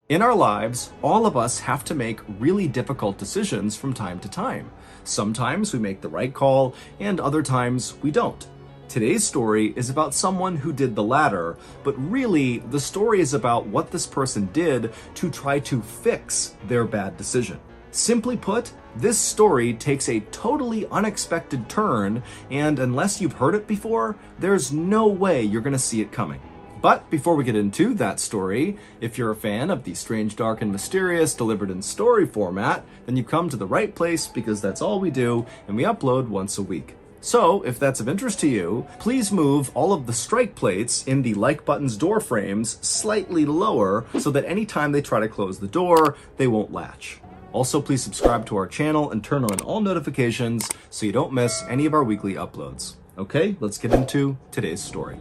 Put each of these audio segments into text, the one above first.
In our lives, all of us have to make really difficult decisions from time to time. Sometimes we make the right call, and other times we don't. Today's story is about someone who did the latter, but really, the story is about what this person did to try to fix their bad decision. Simply put, this story takes a totally unexpected turn, and unless you've heard it before, there's no way you're gonna see it coming. But before we get into that story, if you're a fan of the strange, dark, and mysterious delivered in story format, then you've come to the right place because that's all we do, and we upload once a week. So, if that's of interest to you, please move all of the strike plates in the like button's door frames slightly lower so that anytime they try to close the door, they won't latch. Also, please subscribe to our channel and turn on all notifications so you don't miss any of our weekly uploads. Okay, let's get into today's story.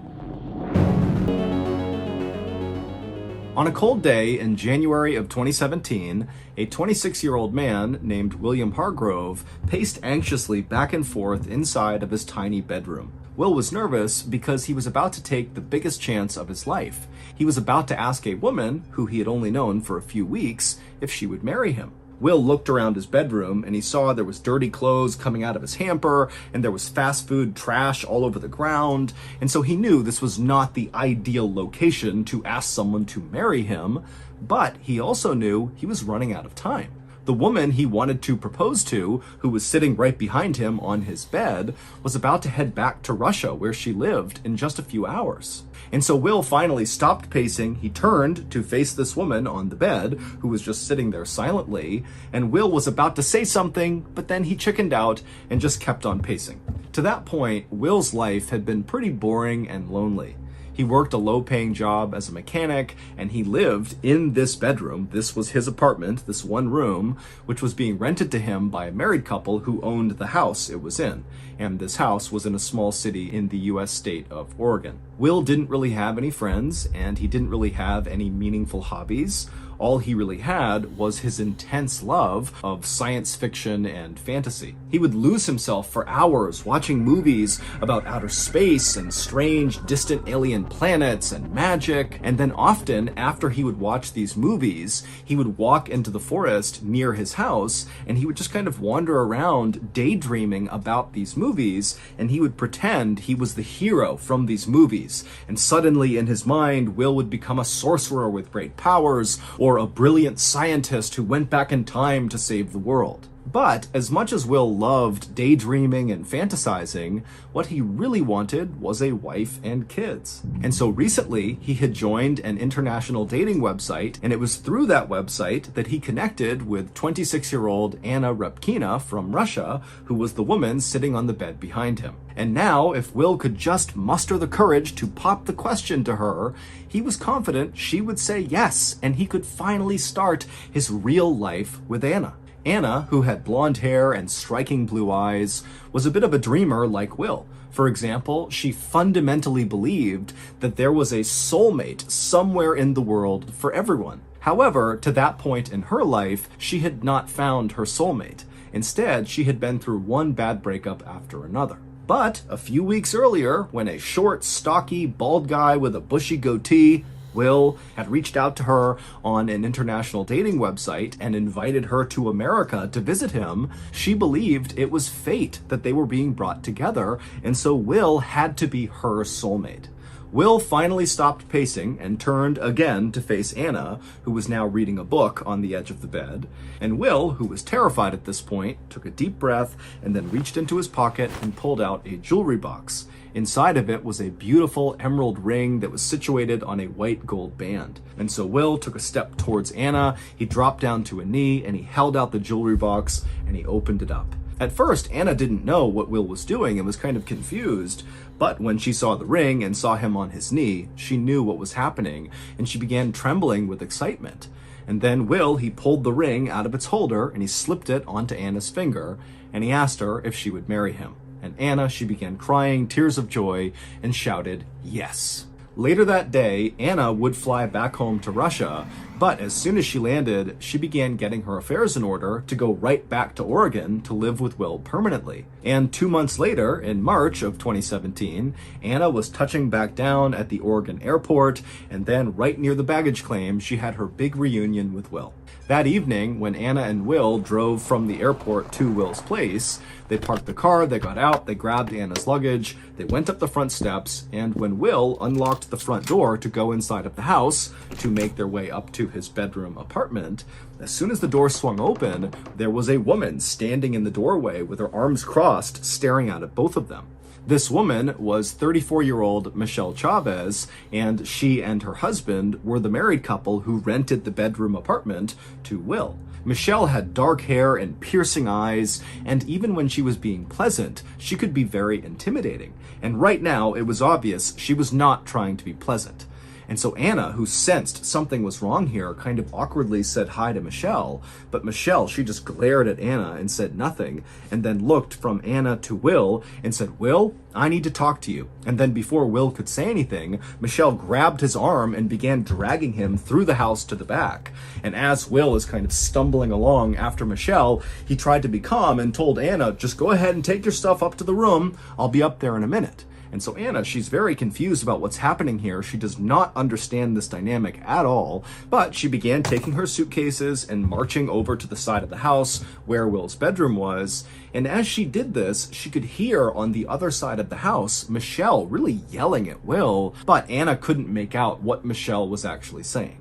On a cold day in January of 2017, a 26-year-old man named William Hargrove paced anxiously back and forth inside of his tiny bedroom. Will was nervous because he was about to take the biggest chance of his life. He was about to ask a woman, who he had only known for a few weeks, if she would marry him. Will looked around his bedroom and he saw there was dirty clothes coming out of his hamper and there was fast food trash all over the ground, and so he knew this was not the ideal location to ask someone to marry him, but he also knew he was running out of time. The woman he wanted to propose to, who was sitting right behind him on his bed, was about to head back to Russia where she lived in just a few hours. And so Will finally stopped pacing, he turned to face this woman on the bed, who was just sitting there silently, and Will was about to say something, but then he chickened out and just kept on pacing. To that point, Will's life had been pretty boring and lonely. He worked a low-paying job as a mechanic, and he lived in this bedroom. This was his apartment, this one room, which was being rented to him by a married couple who owned the house it was in. And this house was in a small city in the US state of Oregon. Will didn't really have any friends, and he didn't really have any meaningful hobbies. All he really had was his intense love of science fiction and fantasy. He would lose himself for hours watching movies about outer space and strange, distant alien planets and magic, and then often, after he would watch these movies, he would walk into the forest near his house, and he would just kind of wander around daydreaming about these movies, and he would pretend he was the hero from these movies, and suddenly in his mind, Will would become a sorcerer with great powers, or a brilliant scientist who went back in time to save the world. But as much as Will loved daydreaming and fantasizing, what he really wanted was a wife and kids. And so recently, he had joined an international dating website, and it was through that website that he connected with 26-year-old Anna Repkina from Russia, who was the woman sitting on the bed behind him. And now, if Will could just muster the courage to pop the question to her, he was confident she would say yes, and he could finally start his real life with Anna. Anna, who had blonde hair and striking blue eyes, was a bit of a dreamer like Will. For example, she fundamentally believed that there was a soulmate somewhere in the world for everyone. However, to that point in her life, she had not found her soulmate. Instead, she had been through one bad breakup after another. But a few weeks earlier, when a short, stocky, bald guy with a bushy goatee, Will, had reached out to her on an international dating website and invited her to America to visit him, she believed it was fate that they were being brought together, and so Will had to be her soulmate. Will finally stopped pacing and turned again to face Anna, who was now reading a book on the edge of the bed. And Will, who was terrified at this point, took a deep breath and then reached into his pocket and pulled out a jewelry box. Inside of it was a beautiful emerald ring that was situated on a white gold band. And so Will took a step towards Anna, he dropped down to a knee, and he held out the jewelry box and he opened it up. At first, Anna didn't know what Will was doing and was kind of confused, but when she saw the ring and saw him on his knee, she knew what was happening, and she began trembling with excitement. And then Will, he pulled the ring out of its holder and he slipped it onto Anna's finger, and he asked her if she would marry him. And Anna, she began crying tears of joy and shouted, "Yes." Later that day, Anna would fly back home to Russia, But as soon as she landed, she began getting her affairs in order to go right back to Oregon to live with Will permanently. And 2 months later, in March of 2017, Anna was touching back down at the Oregon airport, and then right near the baggage claim, she had her big reunion with Will. That evening, when Anna and Will drove from the airport to Will's place, they parked the car, they got out, they grabbed Anna's luggage, they went up the front steps, and when Will unlocked the front door to go inside of the house to make their way up to his bedroom apartment, as soon as the door swung open, there was a woman standing in the doorway with her arms crossed, staring out at both of them. This woman was 34-year-old Michelle Chavez, and she and her husband were the married couple who rented the bedroom apartment to Will. Michelle had dark hair and piercing eyes, and even when she was being pleasant, she could be very intimidating. And right now, it was obvious she was not trying to be pleasant. And so Anna, who sensed something was wrong here, kind of awkwardly said hi to Michelle, but Michelle, she just glared at Anna and said nothing, and then looked from Anna to Will and said, "Will, I need to talk to you." And then before Will could say anything, Michelle grabbed his arm and began dragging him through the house to the back. And as Will is kind of stumbling along after Michelle, he tried to be calm and told Anna, "Just go ahead and take your stuff up to the room. I'll be up there in a minute." And so Anna, she's very confused about what's happening here. She does not understand this dynamic at all, but she began taking her suitcases and marching over to the side of the house where Will's bedroom was. And as she did this, she could hear on the other side of the house, Michelle really yelling at Will, but Anna couldn't make out what Michelle was actually saying.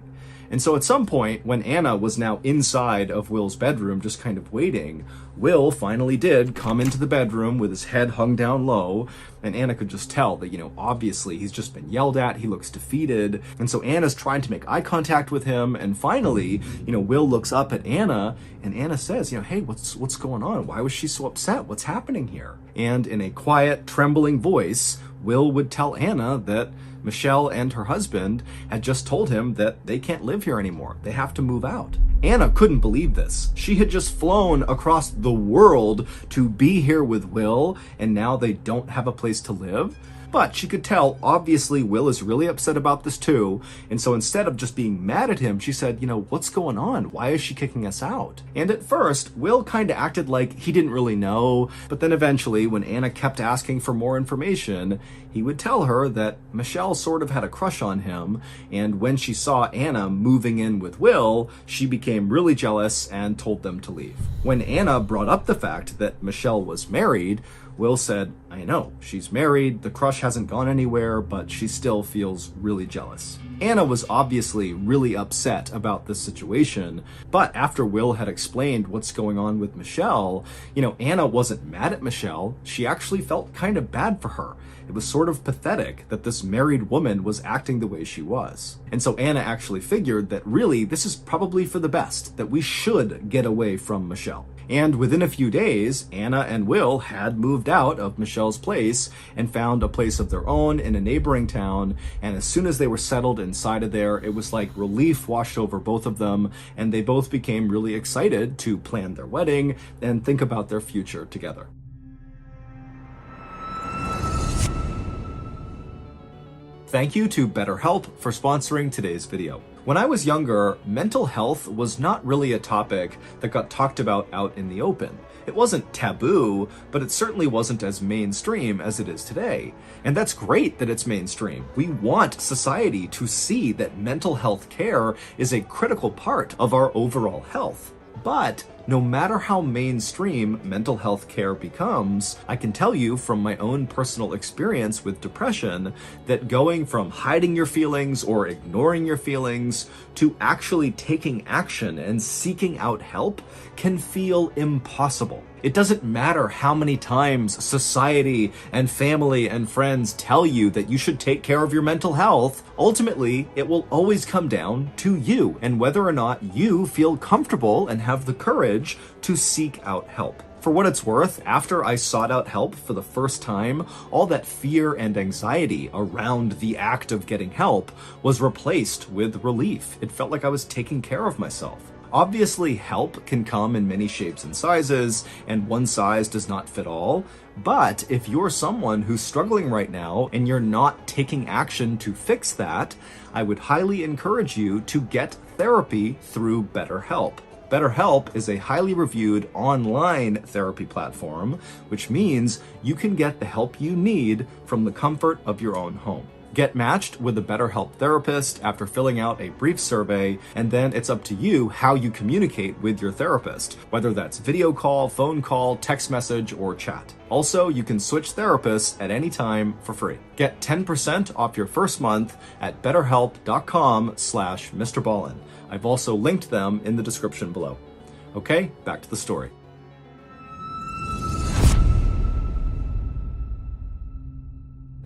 And so at some point, when Anna was now inside of Will's bedroom, just kind of waiting, Will finally did come into the bedroom with his head hung down low, and Anna could just tell that, obviously he's just been yelled at, he looks defeated, and so Anna's trying to make eye contact with him, and finally, Will looks up at Anna, and Anna says, "Hey, what's going on? Why was she so upset? What's happening here?" And in a quiet, trembling voice, Will would tell Anna that Michelle and her husband had just told him that they can't live here anymore. They have to move out. Anna couldn't believe this. She had just flown across the world to be here with Will, and now they don't have a place to live. But she could tell, obviously, Will is really upset about this too. And so instead of just being mad at him, she said, "What's going on? Why is she kicking us out?" And at first, Will kind of acted like he didn't really know. But then eventually, when Anna kept asking for more information, he would tell her that Michelle sort of had a crush on him. And when she saw Anna moving in with Will, she became really jealous and told them to leave. When Anna brought up the fact that Michelle was married, Will said, "I know, she's married, the crush hasn't gone anywhere, but she still feels really jealous." Anna was obviously really upset about this situation, but after Will had explained what's going on with Michelle, Anna wasn't mad at Michelle, she actually felt kind of bad for her. It was sort of pathetic that this married woman was acting the way she was. And so Anna actually figured that really this is probably for the best, that we should get away from Michelle. And within a few days, Anna and Will had moved out of Michelle's place and found a place of their own in a neighboring town. And as soon as they were settled inside of there, it was like relief washed over both of them. And they both became really excited to plan their wedding and think about their future together. Thank you to BetterHelp for sponsoring today's video. When I was younger, mental health was not really a topic that got talked about out in the open. It wasn't taboo, but it certainly wasn't as mainstream as it is today. And that's great that it's mainstream. We want society to see that mental health care is a critical part of our overall health. But no matter how mainstream mental health care becomes, I can tell you from my own personal experience with depression that going from hiding your feelings or ignoring your feelings to actually taking action and seeking out help can feel impossible. It doesn't matter how many times society and family and friends tell you that you should take care of your mental health. Ultimately, it will always come down to you and whether or not you feel comfortable and have the courage to seek out help. For what it's worth, after I sought out help for the first time, all that fear and anxiety around the act of getting help was replaced with relief. It felt like I was taking care of myself. Obviously, help can come in many shapes and sizes, and one size does not fit all. But if you're someone who's struggling right now and you're not taking action to fix that, I would highly encourage you to get therapy through BetterHelp. BetterHelp is a highly reviewed online therapy platform, which means you can get the help you need from the comfort of your own home. Get matched with a BetterHelp therapist after filling out a brief survey, and then it's up to you how you communicate with your therapist, whether that's video call, phone call, text message, or chat. Also, you can switch therapists at any time for free. Get 10% off your first month at betterhelp.com/Mr. Ballin. I've also linked them in the description below. Okay, back to the story.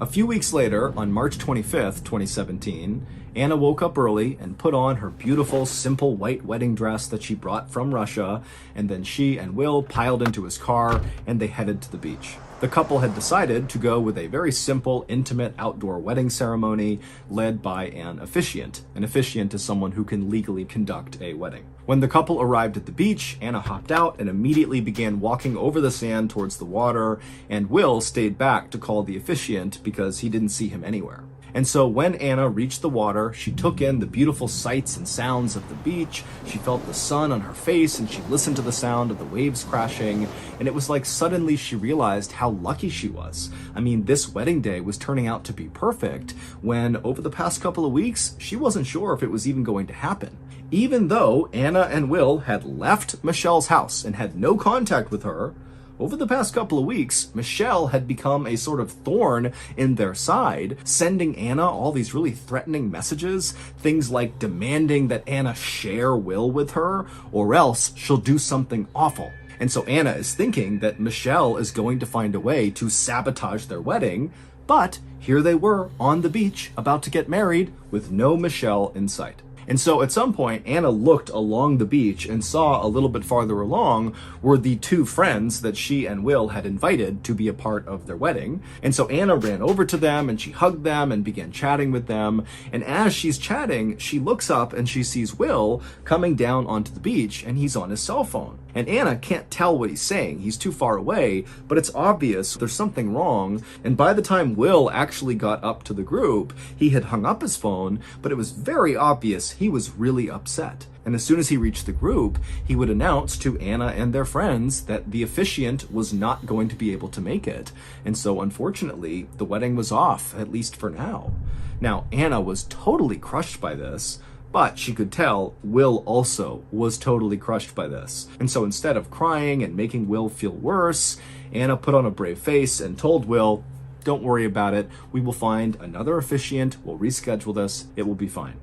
A few weeks later, on March 25th, 2017, Anna woke up early and put on her beautiful, simple white wedding dress that she brought from Russia, and then she and Will piled into his car and they headed to the beach. The couple had decided to go with a very simple, intimate outdoor wedding ceremony led by an officiant. An officiant is someone who can legally conduct a wedding. When the couple arrived at the beach, Anna hopped out and immediately began walking over the sand towards the water, and Will stayed back to call the officiant because he didn't see him anywhere. And so when Anna reached the water, she took in the beautiful sights and sounds of the beach. She felt the sun on her face and she listened to the sound of the waves crashing. And it was like suddenly she realized how lucky she was. I mean, this wedding day was turning out to be perfect when over the past couple of weeks, she wasn't sure if it was even going to happen. Even though Anna and Will had left Michelle's house and had no contact with her, over the past couple of weeks, Michelle had become a sort of thorn in their side, sending Anna all these really threatening messages, things like demanding that Anna share Will with her, or else she'll do something awful. And so Anna is thinking that Michelle is going to find a way to sabotage their wedding, but here they were on the beach about to get married with no Michelle in sight. And so at some point, Anna looked along the beach and saw a little bit farther along were the two friends that she and Will had invited to be a part of their wedding. And so Anna ran over to them and she hugged them and began chatting with them. And as she's chatting, she looks up and she sees Will coming down onto the beach and he's on his cell phone. And Anna can't tell what he's saying. He's too far away, but it's obvious there's something wrong. And by the time Will actually got up to the group, he had hung up his phone, but it was very obvious he was really upset. And as soon as he reached the group, he would announce to Anna and their friends that the officiant was not going to be able to make it. And so unfortunately, the wedding was off, at least for now. Now, Anna was totally crushed by this, but she could tell Will also was totally crushed by this. And so instead of crying and making Will feel worse, Anna put on a brave face and told Will, "Don't worry about it. We will find another officiant. We'll reschedule this. It will be fine."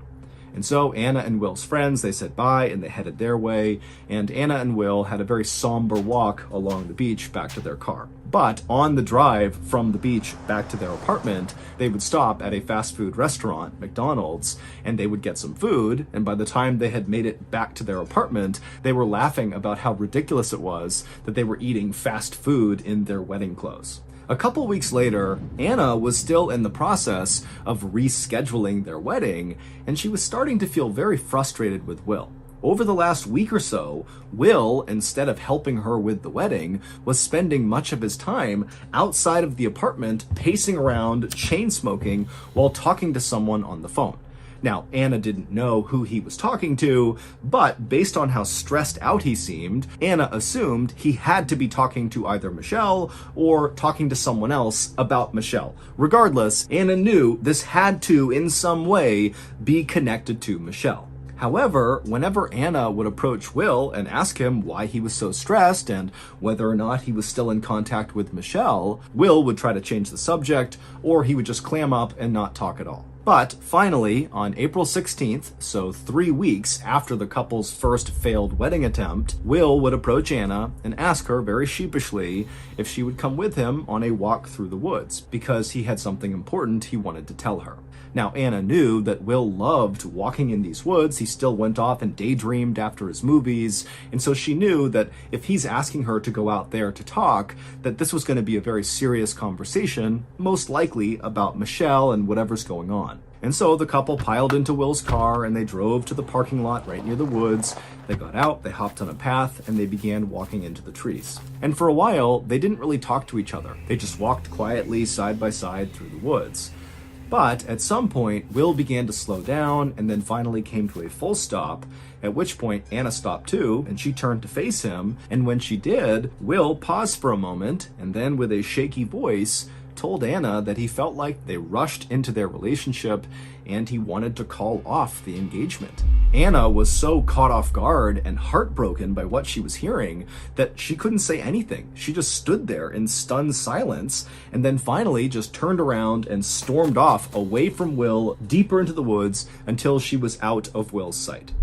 And so Anna and Will's friends, they said bye and they headed their way. And Anna and Will had a very somber walk along the beach back to their car. But on the drive from the beach back to their apartment, they would stop at a fast food restaurant, McDonald's, and they would get some food. And by the time they had made it back to their apartment, they were laughing about how ridiculous it was that they were eating fast food in their wedding clothes. A couple weeks later, Anna was still in the process of rescheduling their wedding, and she was starting to feel very frustrated with Will. Over the last week or so, Will, instead of helping her with the wedding, was spending much of his time outside of the apartment, pacing around, chain smoking, while talking to someone on the phone. Now, Anna didn't know who he was talking to, but based on how stressed out he seemed, Anna assumed he had to be talking to either Michelle or talking to someone else about Michelle. Regardless, Anna knew this had to, in some way, be connected to Michelle. However, whenever Anna would approach Will and ask him why he was so stressed and whether or not he was still in contact with Michelle, Will would try to change the subject, or he would just clam up and not talk at all. But finally, on April 16th, so 3 weeks after the couple's first failed wedding attempt, Will would approach Anna and ask her very sheepishly if she would come with him on a walk through the woods, because he had something important he wanted to tell her. Now, Anna knew that Will loved walking in these woods. He still went off and daydreamed after his movies. And so she knew that if he's asking her to go out there to talk, that this was going to be a very serious conversation, most likely about Michelle and whatever's going on. And so the couple piled into Will's car and they drove to the parking lot right near the woods. They got out, they hopped on a path, and they began walking into the trees. And for a while, they didn't really talk to each other. They just walked quietly side by side through the woods. But at some point, Will began to slow down and then finally came to a full stop, at which point Anna stopped too, and she turned to face him. And when she did, Will paused for a moment and then, with a shaky voice, told Anna that he felt like they rushed into their relationship and he wanted to call off the engagement. Anna was so caught off guard and heartbroken by what she was hearing that she couldn't say anything. She just stood there in stunned silence and then finally just turned around and stormed off away from Will deeper into the woods until she was out of Will's sight.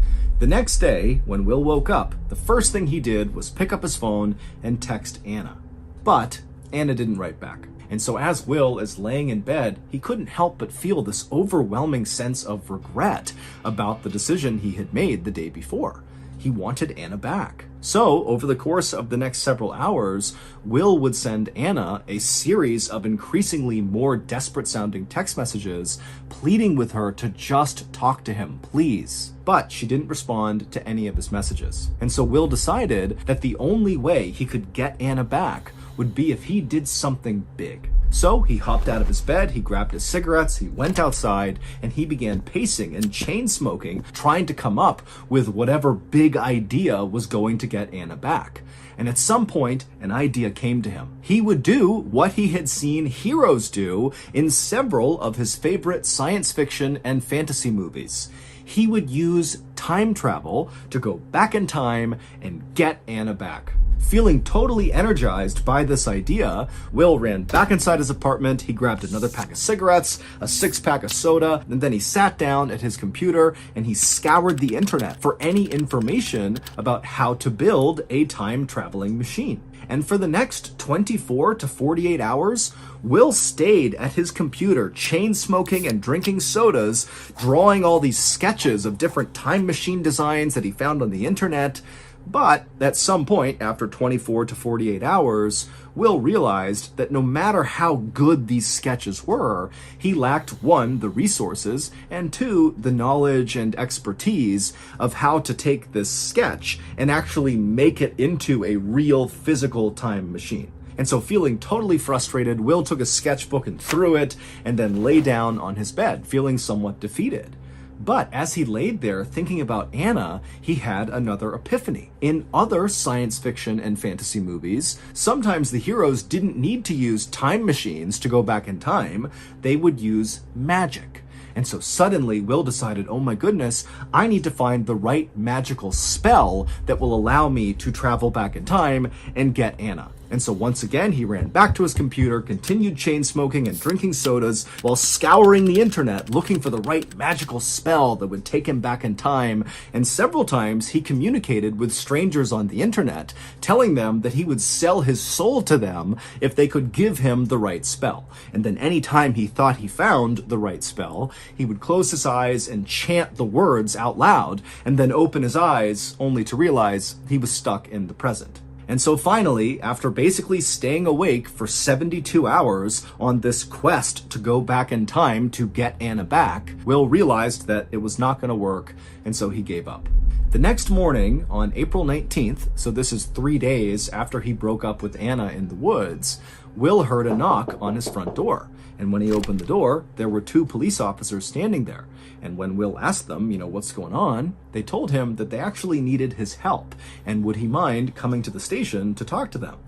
The next day, when Will woke up, the first thing he did was pick up his phone and text Anna. But Anna didn't write back. And so as Will is laying in bed, he couldn't help but feel this overwhelming sense of regret about the decision he had made the day before. He wanted Anna back. So, over the course of the next several hours, Will would send Anna a series of increasingly more desperate-sounding text messages, pleading with her to just talk to him, please. But she didn't respond to any of his messages. And so Will decided that the only way he could get Anna back would be if he did something big. So he hopped out of his bed, he grabbed his cigarettes, he went outside, and he began pacing and chain smoking, trying to come up with whatever big idea was going to get Anna back. And at some point, an idea came to him. He would do what he had seen heroes do in several of his favorite science fiction and fantasy movies. He would use time travel to go back in time and get Anna back. Feeling totally energized by this idea, Will ran back inside his apartment, he grabbed another pack of cigarettes, a 6-pack of soda, and then he sat down at his computer and he scoured the internet for any information about how to build a time-traveling machine. And for the next 24 to 48 hours, Will stayed at his computer, chain smoking and drinking sodas, drawing all these sketches of different time machine designs that he found on the internet. But at some point, after 24 to 48 hours, Will realized that no matter how good these sketches were, he lacked, 1, the resources, and 2, the knowledge and expertise of how to take this sketch and actually make it into a real physical time machine. And so, feeling totally frustrated, Will took a sketchbook and threw it, and then lay down on his bed, feeling somewhat defeated. But as he laid there thinking about Anna, he had another epiphany. In other science fiction and fantasy movies, sometimes the heroes didn't need to use time machines to go back in time, they would use magic. And so suddenly Will decided, oh my goodness, I need to find the right magical spell that will allow me to travel back in time and get Anna. And so once again, he ran back to his computer, continued chain smoking and drinking sodas while scouring the internet looking for the right magical spell that would take him back in time. And several times he communicated with strangers on the internet, telling them that he would sell his soul to them if they could give him the right spell. And then anytime he thought he found the right spell, he would close his eyes and chant the words out loud, and then open his eyes only to realize he was stuck in the present. And so finally, after basically staying awake for 72 hours on this quest to go back in time to get Anna back, Will realized that it was not going to work, and so he gave up. The next morning, on April 19th, so this is 3 days after he broke up with Anna in the woods, Will heard a knock on his front door. And when he opened the door, there were 2 police officers standing there. And when Will asked them, what's going on, they told him that they actually needed his help, and would he mind coming to the station to talk to them.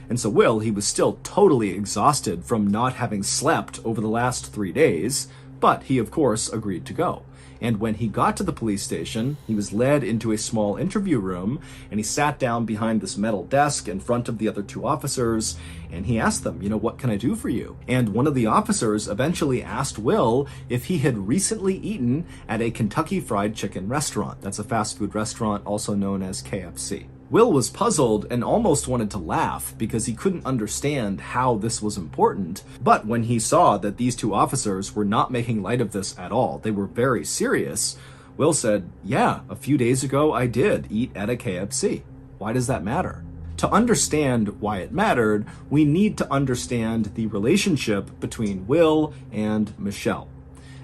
And so Will, he was still totally exhausted from not having slept over the last 3 days, but he of course agreed to go. And when he got to the police station, he was led into a small interview room, and he sat down behind this metal desk in front of the other 2 officers, and he asked them, what can I do for you? And one of the officers eventually asked Will if he had recently eaten at a Kentucky Fried Chicken restaurant. That's a fast food restaurant also known as KFC. Will was puzzled and almost wanted to laugh because he couldn't understand how this was important. But when he saw that these 2 officers were not making light of this at all, they were very serious, Will said, yeah, a few days ago I did eat at a KFC. Why does that matter? To understand why it mattered, we need to understand the relationship between Will and Michelle.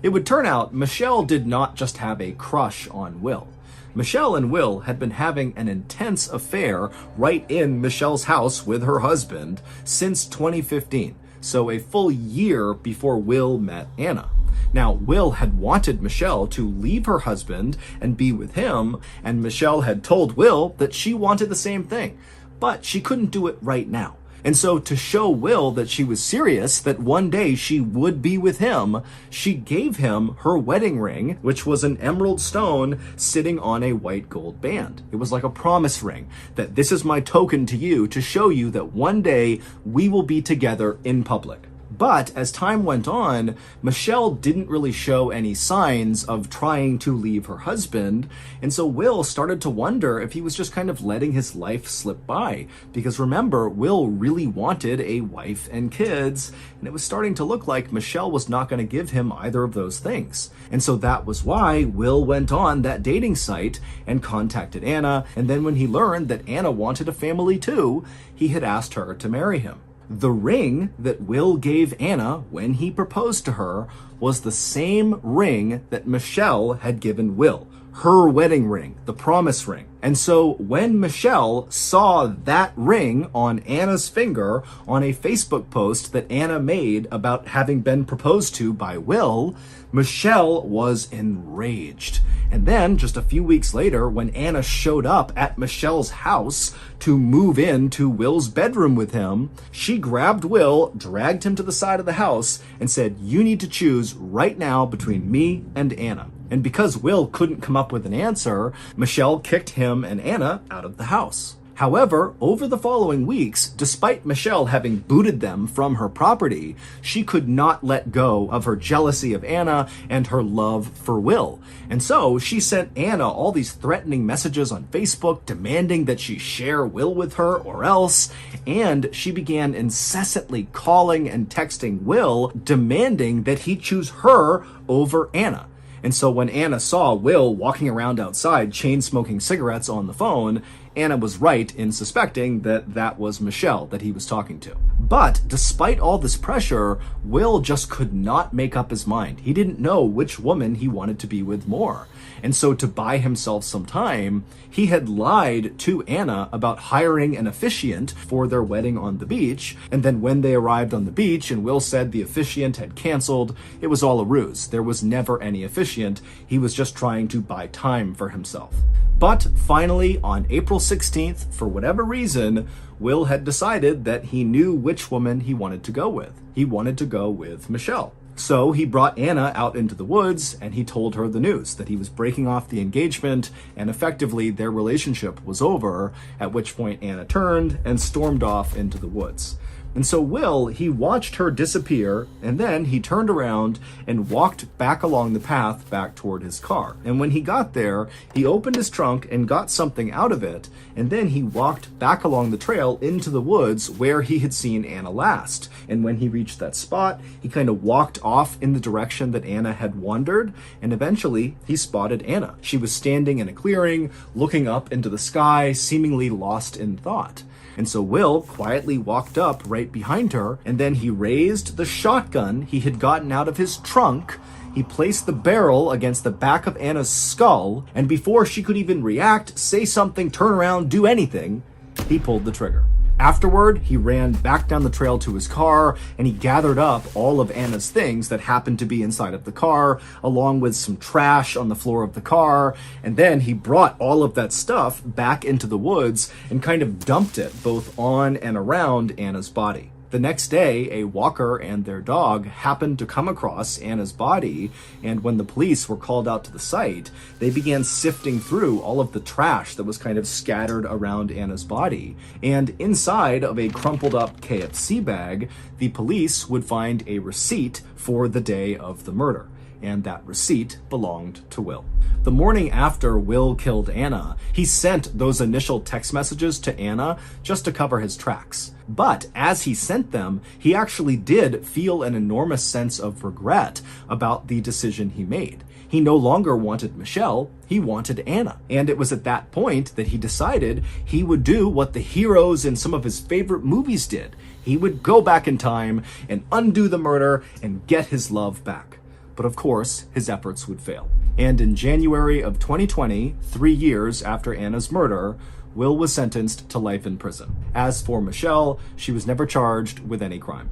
It would turn out Michelle did not just have a crush on Will. Michelle and Will had been having an intense affair right in Michelle's house with her husband since 2015, so a full year before Will met Anna. Now, Will had wanted Michelle to leave her husband and be with him, and Michelle had told Will that she wanted the same thing, but she couldn't do it right now. And so to show Will that she was serious, that one day she would be with him, she gave him her wedding ring, which was an emerald stone sitting on a white gold band. It was like a promise ring, that this is my token to you to show you that one day we will be together in public. But as time went on, Michelle didn't really show any signs of trying to leave her husband, and so Will started to wonder if he was just kind of letting his life slip by. Because remember, Will really wanted a wife and kids, and it was starting to look like Michelle was not going to give him either of those things. And so that was why Will went on that dating site and contacted Anna, and then when he learned that Anna wanted a family too, he had asked her to marry him. The ring that Will gave Anna when he proposed to her was the same ring that Michelle had given Will. Her wedding ring, the promise ring. And so when Michelle saw that ring on Anna's finger on a Facebook post that Anna made about having been proposed to by Will, Michelle was enraged. And then, just a few weeks later, when Anna showed up at Michelle's house to move into Will's bedroom with him, she grabbed Will, dragged him to the side of the house, and said, "You need to choose right now between me and Anna." And because Will couldn't come up with an answer, Michelle kicked him and Anna out of the house. However, over the following weeks, despite Michelle having booted them from her property, she could not let go of her jealousy of Anna and her love for Will. And so she sent Anna all these threatening messages on Facebook demanding that she share Will with her or else, and she began incessantly calling and texting Will demanding that he choose her over Anna. And so when Anna saw Will walking around outside chain-smoking cigarettes on the phone, Anna was right in suspecting that that was Michelle that he was talking to. But despite all this pressure, Will just could not make up his mind. He didn't know which woman he wanted to be with more. And so to buy himself some time, he had lied to Anna about hiring an officiant for their wedding on the beach. And then when they arrived on the beach and Will said the officiant had canceled, it was all a ruse. There was never any officiant. He was just trying to buy time for himself. But finally, on April 16th, for whatever reason, Will had decided that he knew which woman he wanted to go with. He wanted to go with Michelle. So he brought Anna out into the woods and he told her the news that he was breaking off the engagement and effectively their relationship was over, at which point Anna turned and stormed off into the woods. And so Will, he watched her disappear, and then he turned around and walked back along the path back toward his car. And when he got there, he opened his trunk and got something out of it, and then he walked back along the trail into the woods where he had seen Anna last. And when he reached that spot, he kind of walked off in the direction that Anna had wandered, and eventually he spotted Anna. She was standing in a clearing, looking up into the sky, seemingly lost in thought. And so Will quietly walked up right behind her, and then he raised the shotgun he had gotten out of his trunk. He placed the barrel against the back of Anna's skull, and before she could even react, say something, turn around, do anything, he pulled the trigger. Afterward, he ran back down the trail to his car, and he gathered up all of Anna's things that happened to be inside of the car, along with some trash on the floor of the car, and then he brought all of that stuff back into the woods and kind of dumped it both on and around Anna's body. The next day, a walker and their dog happened to come across Anna's body, and when the police were called out to the site, they began sifting through all of the trash that was kind of scattered around Anna's body. And inside of a crumpled up KFC bag, the police would find a receipt for the day of the murder. And that receipt belonged to Will. The morning after Will killed Anna, he sent those initial text messages to Anna just to cover his tracks. But as he sent them, he actually did feel an enormous sense of regret about the decision he made. He no longer wanted Michelle, he wanted Anna. And it was at that point that he decided he would do what the heroes in some of his favorite movies did. He would go back in time and undo the murder and get his love back. But of course, his efforts would fail. And in January of 2020, 3 years after Anna's murder, Will was sentenced to life in prison. As for Michelle, she was never charged with any crime.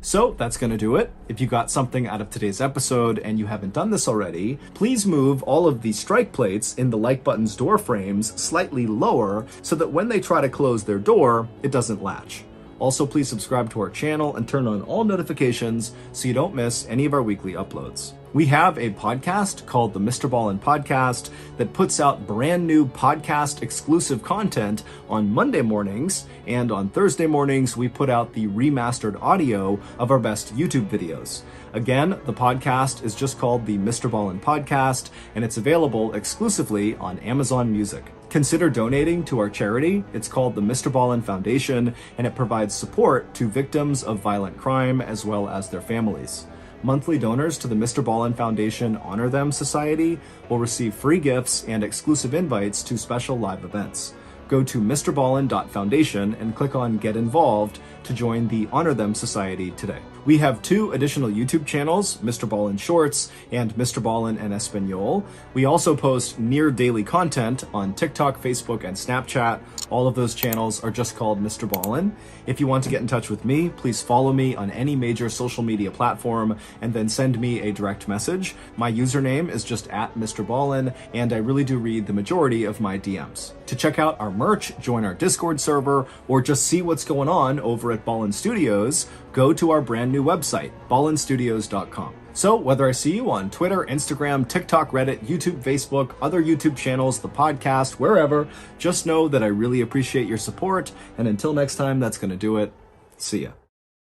So that's going to do it. If you got something out of today's episode and you haven't done this already, please move all of the strike plates in the like button's door frames slightly lower so that when they try to close their door, it doesn't latch. Also, please subscribe to our channel and turn on all notifications so you don't miss any of our weekly uploads. We have a podcast called the Mr. Ballin Podcast that puts out brand new podcast exclusive content on Monday mornings, and on Thursday mornings we put out the remastered audio of our best YouTube videos. Again, the podcast is just called the Mr. Ballin Podcast, and it's available exclusively on Amazon Music. Consider donating to our charity. It's called the Mr. Ballin Foundation, and it provides support to victims of violent crime as well as their families. Monthly donors to the Mr. Ballin Foundation Honor Them Society will receive free gifts and exclusive invites to special live events. Go to mrballin.foundation and click on Get Involved to join the Honor Them Society today. We have 2 additional YouTube channels, Mr. Ballin Shorts and Mr. Ballin en Espanol. We also post near daily content on TikTok, Facebook, and Snapchat. All of those channels are just called Mr. Ballin. If you want to get in touch with me, please follow me on any major social media platform and then send me a direct message. My username is just @Mr. Ballin, and I really do read the majority of my DMs. To check out our merch, join our Discord server, or just see what's going on over at Ballin Studios, go to our brand new website, ballinstudios.com. So whether I see you on Twitter, Instagram, TikTok, Reddit, YouTube, Facebook, other YouTube channels, the podcast, wherever, just know that I really appreciate your support. And until next time, that's going to do it. See ya.